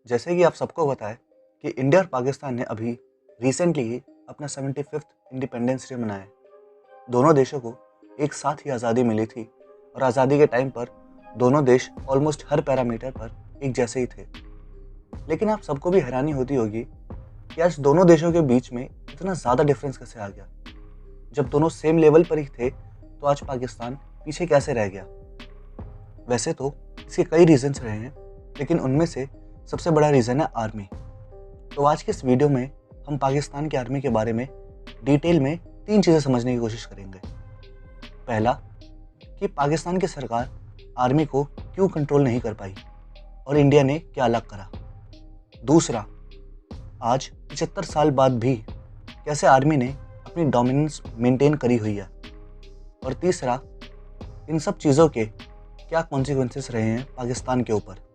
जैसे कि आप सबको पता है कि इंडिया और पाकिस्तान ने अभी रिसेंटली ही अपना 75th इंडिपेंडेंस डे मनाया है। दोनों देशों को एक साथ ही आज़ादी मिली थी और आज़ादी के टाइम पर दोनों देश ऑलमोस्ट हर पैरामीटर पर एक जैसे ही थे। लेकिन आप सबको भी हैरानी होती होगी कि आज दोनों देशों के बीच में इतना ज़्यादा डिफरेंस कैसे आ गया। जब दोनों सेम लेवल पर ही थे तो आज पाकिस्तान पीछे कैसे रह गया। वैसे तो इसके कई रीजंस रहे हैं, लेकिन उनमें से सबसे बड़ा रीज़न है आर्मी। तो आज के इस वीडियो में हम पाकिस्तान की आर्मी के बारे में डिटेल में 3 चीज़ें समझने की कोशिश करेंगे। पहला, कि पाकिस्तान की सरकार आर्मी को क्यों कंट्रोल नहीं कर पाई और इंडिया ने क्या अलग करा। दूसरा, आज 75 साल बाद भी कैसे आर्मी ने अपनी डोमिनेंस मेंटेन करी हुई है। और तीसरा, इन सब चीज़ों के क्या कॉन्सिक्वेंसेस रहे हैं पाकिस्तान के ऊपर।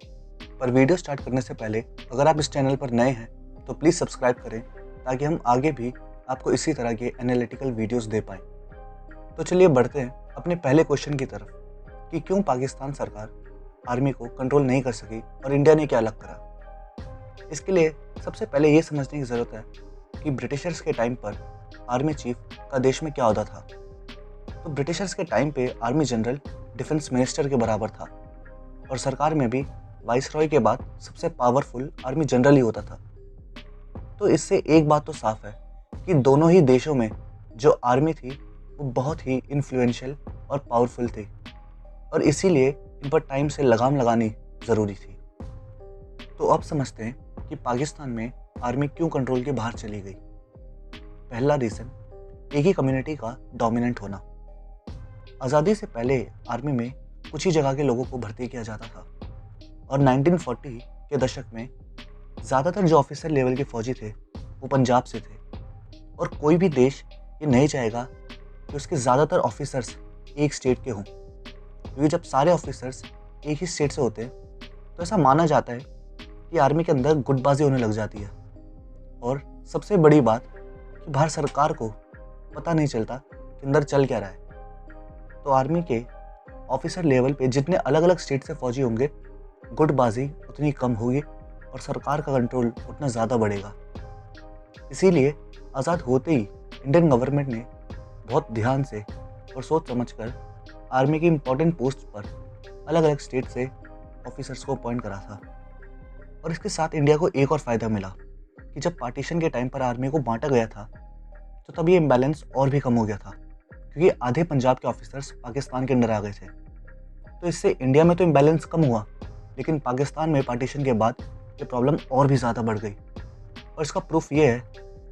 पर वीडियो स्टार्ट करने से पहले अगर आप इस चैनल पर नए हैं तो प्लीज़ सब्सक्राइब करें ताकि हम आगे भी आपको इसी तरह के एनालिटिकल वीडियोस दे पाएँ। तो चलिए बढ़ते हैं अपने पहले क्वेश्चन की तरफ कि क्यों पाकिस्तान सरकार आर्मी को कंट्रोल नहीं कर सकी और इंडिया ने क्या अलग करा। इसके लिए सबसे पहले ये समझने की ज़रूरत है कि ब्रिटिशर्स के टाइम पर आर्मी चीफ का देश में क्या होता था। तो ब्रिटिशर्स के टाइम पे आर्मी जनरल डिफेंस मिनिस्टर के बराबर था और सरकार में भी वाइसरॉय के बाद सबसे पावरफुल आर्मी जनरल ही होता था। तो इससे एक बात तो साफ है कि दोनों ही देशों में जो आर्मी थी वो बहुत ही इन्फ्लुएंशियल और पावरफुल थी और इसीलिए इन पर टाइम से लगाम लगानी ज़रूरी थी। तो अब समझते हैं कि पाकिस्तान में आर्मी क्यों कंट्रोल के बाहर चली गई। पहला रीज़न, एक ही कम्युनिटी का डोमिनेंट होना। आज़ादी से पहले आर्मी में कुछ ही जगह के लोगों को भर्ती किया जाता था और 1940 के दशक में ज़्यादातर जो ऑफिसर लेवल के फौजी थे वो पंजाब से थे। और कोई भी देश ये नहीं चाहेगा कि उसके ज़्यादातर ऑफिसर्स एक स्टेट के हों, क्योंकि जब सारे ऑफिसर्स एक ही स्टेट से होते हैं तो ऐसा माना जाता है कि आर्मी के अंदर गुटबाजी होने लग जाती है। और सबसे बड़ी बात कि बाहर सरकार को पता नहीं चलता कि अंदर चल क्या रहा है। तो आर्मी के ऑफिसर लेवल पे जितने अलग अलग स्टेट से फौजी होंगे, गुटबाजी उतनी कम होगी और सरकार का कंट्रोल उतना ज़्यादा बढ़ेगा। इसीलिए आज़ाद होते ही इंडियन गवर्नमेंट ने बहुत ध्यान से और सोच समझकर आर्मी की इम्पोर्टेंट पोस्ट पर अलग अलग स्टेट से ऑफिसर्स को अपॉइंट करा था। और इसके साथ इंडिया को एक और फ़ायदा मिला कि जब पार्टीशन के टाइम पर आर्मी को बांटा गया था तो तब ये इम्बैलेंस और भी कम हो गया था, क्योंकि आधे पंजाब के ऑफिसर्स पाकिस्तान के अंडर आ गए थे। तो इससे इंडिया में तो इम्बैलेंस कम हुआ, लेकिन पाकिस्तान में पार्टीशन के बाद ये प्रॉब्लम और भी ज़्यादा बढ़ गई। और इसका प्रूफ ये है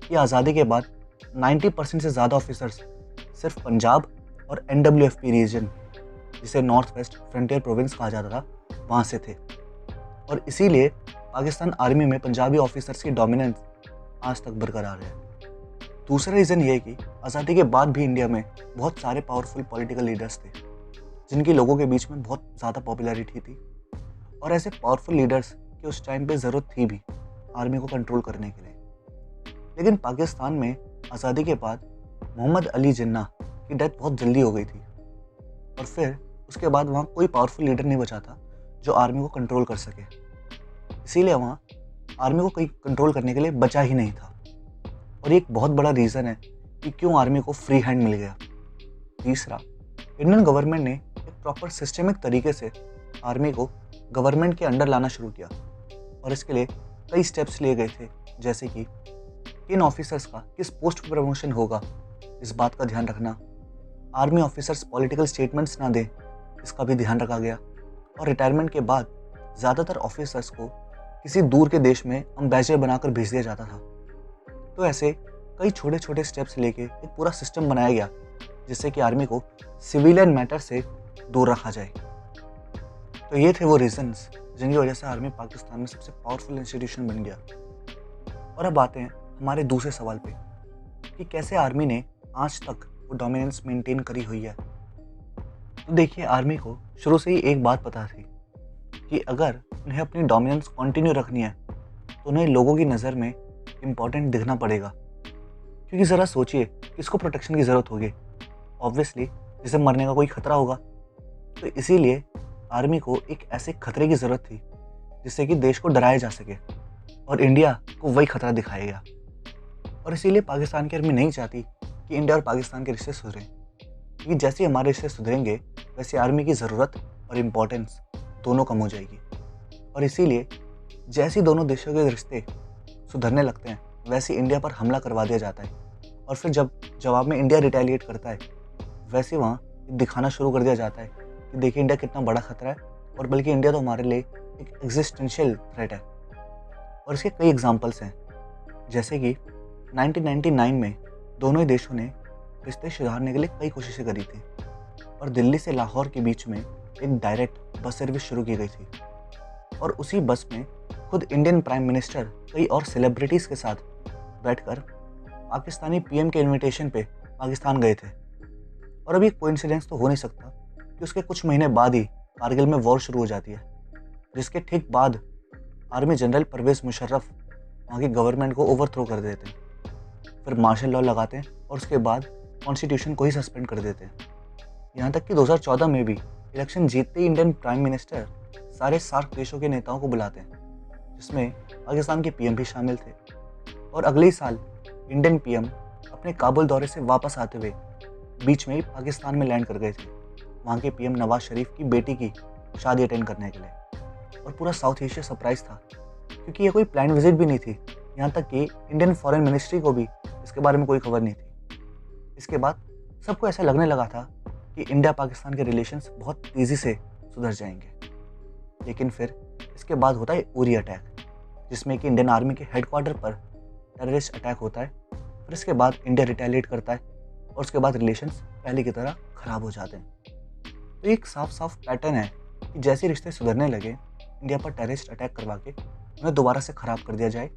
कि आज़ादी के बाद 90% से ज़्यादा ऑफिसर्स सिर्फ पंजाब और NWFP रीजन, जिसे नॉर्थ वेस्ट फ्रंटियर प्रोविंस कहा जाता था, वहाँ से थे। और इसीलिए पाकिस्तान आर्मी में पंजाबी ऑफिसर्स की डोमिनेंस आज तक बरकरार है। दूसरा रीज़न ये है कि आज़ादी के बाद भी इंडिया में बहुत सारे पावरफुल पॉलिटिकल लीडर्स थे जिनकी लोगों के बीच में बहुत ज़्यादा पॉपुलैरिटी थी। और ऐसे पावरफुल लीडर्स की उस टाइम पे ज़रूरत थी भी आर्मी को कंट्रोल करने के लिए। लेकिन पाकिस्तान में आज़ादी के बाद मोहम्मद अली जिन्ना की डेथ बहुत जल्दी हो गई थी और फिर उसके बाद वहाँ कोई पावरफुल लीडर नहीं बचा था जो आर्मी को कंट्रोल कर सके। इसीलिए वहाँ आर्मी को कोई कंट्रोल करने के लिए बचा ही नहीं था। और एक बहुत बड़ा रीज़न है कि क्यों आर्मी को फ्री हैंड मिल गया। तीसरा, इंडियन गवर्नमेंट ने एक प्रॉपर सिस्टमिक तरीके से आर्मी को गवर्नमेंट के अंडर लाना शुरू किया और इसके लिए कई स्टेप्स लिए गए थे, जैसे कि किन ऑफिसर्स का किस पोस्ट पर प्रमोशन होगा, इस बात का ध्यान रखना। आर्मी ऑफिसर्स पॉलिटिकल स्टेटमेंट्स ना दें, इसका भी ध्यान रखा गया। और रिटायरमेंट के बाद ज़्यादातर ऑफिसर्स को किसी दूर के देश में एम्बेसडर बनाकर भेज दिया जाता था। तो ऐसे कई छोटे छोटे स्टेप्स लेके एक पूरा सिस्टम बनाया गया जिससे कि आर्मी को सिविलियन मैटर से दूर रखा जाए। तो ये थे वो रीजंस जिनकी वजह से आर्मी पाकिस्तान में सबसे पावरफुल इंस्टीट्यूशन बन गया। और अब आते हैं हमारे दूसरे सवाल पे कि कैसे आर्मी ने आज तक वो डोमिनेंस मेंटेन करी हुई है। तो देखिए, आर्मी को शुरू से ही एक बात पता थी कि अगर उन्हें अपनी डोमिनेंस कंटिन्यू रखनी है तो उन्हें लोगों की नज़र में इम्पॉर्टेंट दिखना पड़ेगा। क्योंकि ज़रा सोचिए, किसको प्रोटेक्शन की ज़रूरत होगी? ऑब्वियसली जिसे मरने का कोई खतरा होगा। तो इसीलिए आर्मी को एक ऐसे खतरे की ज़रूरत थी जिससे कि देश को डराया जा सके और इंडिया को वही खतरा दिखाया गया। और इसीलिए पाकिस्तान की आर्मी नहीं चाहती कि इंडिया और पाकिस्तान के रिश्ते सुधरें, क्योंकि जैसे ही हमारे रिश्ते सुधरेंगे वैसे आर्मी की ज़रूरत और इम्पोर्टेंस दोनों कम हो जाएगी। और इसीलिए जैसे ही दोनों देशों के रिश्ते सुधरने लगते हैं वैसे ही इंडिया पर हमला करवा दिया जाता है। और फिर जब जवाब में इंडिया रिटेलिएट करता है वैसे वहाँ दिखाना शुरू कर दिया जाता है कि देखिए इंडिया कितना बड़ा खतरा है, और बल्कि इंडिया तो हमारे लिए एक एग्जिस्टेंशियल थ्रेट है। और इसके कई एग्जांपल्स हैं, जैसे कि 1999 में दोनों ही देशों ने रिश्ते सुधारने के लिए कई कोशिशें करी थी और दिल्ली से लाहौर के बीच में एक डायरेक्ट बस सर्विस शुरू की गई थी। और उसी बस में खुद इंडियन प्राइम मिनिस्टर कई और सेलिब्रिटीज़ के साथ बैठकर पाकिस्तानी पीएम के इनविटेशन पे पाकिस्तान गए थे। और अभी कोइंसिडेंस तो हो नहीं सकता कि उसके कुछ महीने बाद ही कारगिल में वॉर शुरू हो जाती है, जिसके ठीक बाद आर्मी जनरल परवेज़ मुशर्रफ वहाँ की गवर्नमेंट को ओवरथ्रो कर देते हैं, फिर मार्शल लॉ लगाते हैं और उसके बाद कॉन्स्टिट्यूशन को ही सस्पेंड कर देते हैं। यहाँ तक कि 2014 में भी इलेक्शन जीतते ही इंडियन प्राइम मिनिस्टर सारे सार्क देशों के नेताओं को बुलाते हैं, जिसमें पाकिस्तान के पीएम भी शामिल थे। और अगले ही साल इंडियन पीएम अपने काबुल दौरे से वापस आते हुए बीच में ही पाकिस्तान में लैंड कर गए थे, वहाँ के पीएम नवाज शरीफ की बेटी की शादी अटेंड करने के लिए। और पूरा साउथ एशिया सरप्राइज था, क्योंकि ये कोई प्लान विजिट भी नहीं थी। यहाँ तक कि इंडियन फॉरेन मिनिस्ट्री को भी इसके बारे में कोई खबर नहीं थी। इसके बाद सबको ऐसा लगने लगा था कि इंडिया पाकिस्तान के रिलेशंस बहुत तेज़ी से सुधर जाएंगे। लेकिन फिर इसके बाद होता है उरी अटैक, जिसमें कि इंडियन आर्मी के हेडक्वार्टर पर टेररिस्ट अटैक होता है। फिर इसके बाद इंडिया रिटेलिएट करता है और उसके बाद रिलेशंस पहले की तरह ख़राब हो जाते हैं। तो एक साफ साफ पैटर्न है कि जैसे रिश्ते सुधरने लगे इंडिया पर टेररिस्ट अटैक करवा के उन्हें दोबारा से ख़राब कर दिया जाए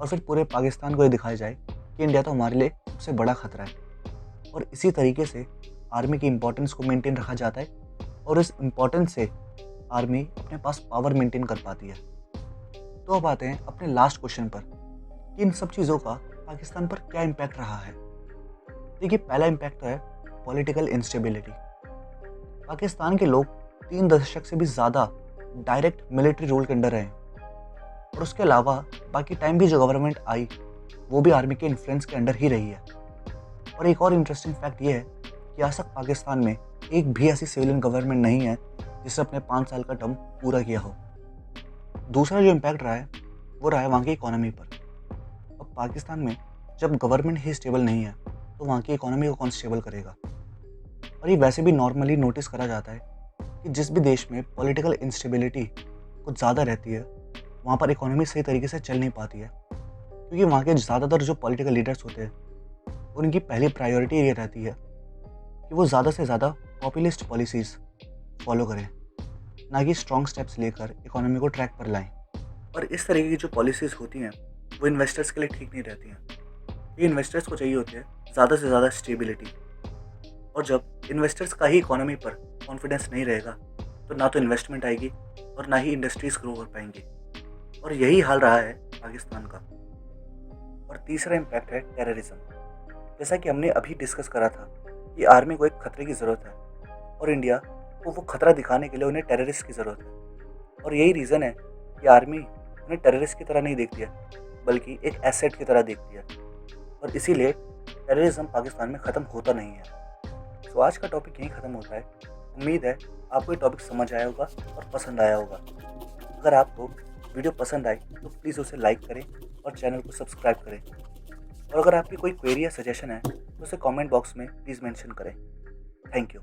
और फिर पूरे पाकिस्तान को ये दिखाया जाए कि इंडिया तो हमारे लिए सबसे बड़ा खतरा है। और इसी तरीके से आर्मी की इम्पोर्टेंस को मेंटेन रखा जाता है और इस इम्पोर्टेंस से आर्मी अपने पास पावर मेंटेन कर पाती है। तो अब आते हैं अपने लास्ट क्वेश्चन पर कि इन सब चीज़ों का पाकिस्तान पर क्या इम्पैक्ट रहा है। देखिए, पहला इम्पैक्ट तो है पॉलिटिकल इंस्टेबिलिटी। पाकिस्तान के लोग 3 दशक से भी ज़्यादा डायरेक्ट मिलिट्री रूल के अंडर रहे और उसके अलावा बाकी टाइम भी जो गवर्नमेंट आई वो भी आर्मी के इन्फ्लुएंस के अंडर ही रही है। और एक और इंटरेस्टिंग फैक्ट ये है कि आज तक पाकिस्तान में एक भी ऐसी सिविलियन गवर्नमेंट नहीं है जिसने अपने 5 साल का टर्म पूरा किया हो। दूसरा जो इम्पैक्ट रहा है वो रहा है वहाँ की इकोनॉमी पर। अब पाकिस्तान में जब गवर्नमेंट ही स्टेबल नहीं है तो वहाँ की इकोनॉमी को कौन स्टेबल करेगा। और ये वैसे भी नॉर्मली नोटिस करा जाता है कि जिस भी देश में पॉलिटिकल इंस्टेबिलिटी कुछ ज़्यादा रहती है वहाँ पर इकोनॉमी सही तरीके से चल नहीं पाती है, क्योंकि वहाँ के ज़्यादातर जो पॉलिटिकल लीडर्स होते हैं उनकी पहली प्रायोरिटी ये रहती है कि वो ज़्यादा से ज़्यादा पॉपुलिस्ट पॉलिसीज़ फॉलो करें, ना कि स्ट्रॉन्ग स्टेप्स लेकर इकोनॉमी को ट्रैक पर लाएं। और इस तरीके की जो पॉलिसीज़ होती हैं वो इन्वेस्टर्स के लिए ठीक नहीं रहती हैं। ये इन्वेस्टर्स को चाहिए होती है ज़्यादा से ज़्यादा स्टेबिलिटी, और जब इन्वेस्टर्स का ही इकोनॉमी पर कॉन्फिडेंस नहीं रहेगा तो ना तो इन्वेस्टमेंट आएगी और ना ही इंडस्ट्रीज ग्रो कर पाएंगी। और यही हाल रहा है पाकिस्तान का। और तीसरा इम्पैक्ट है टेररिज्म। जैसा कि हमने अभी डिस्कस करा था कि आर्मी को एक खतरे की ज़रूरत है और इंडिया को वो खतरा दिखाने के लिए उन्हें टेररिस्ट की ज़रूरत है। और यही रीज़न है कि आर्मी उन्हें टेररिस्ट की तरह नहीं देखती है बल्कि एक एसेट की तरह देखती है। और इसीलिए टेररिज्म पाकिस्तान में ख़त्म होता नहीं है। तो आज का टॉपिक यहीं ख़त्म होता है। उम्मीद है आपको ये टॉपिक समझ आया होगा और पसंद आया होगा। अगर आपको वीडियो पसंद आई तो प्लीज़ उसे लाइक करें और चैनल को सब्सक्राइब करें। और अगर आपकी कोई क्वेरी या सजेशन है तो उसे कमेंट बॉक्स में प्लीज़ मेंशन करें। Thank you.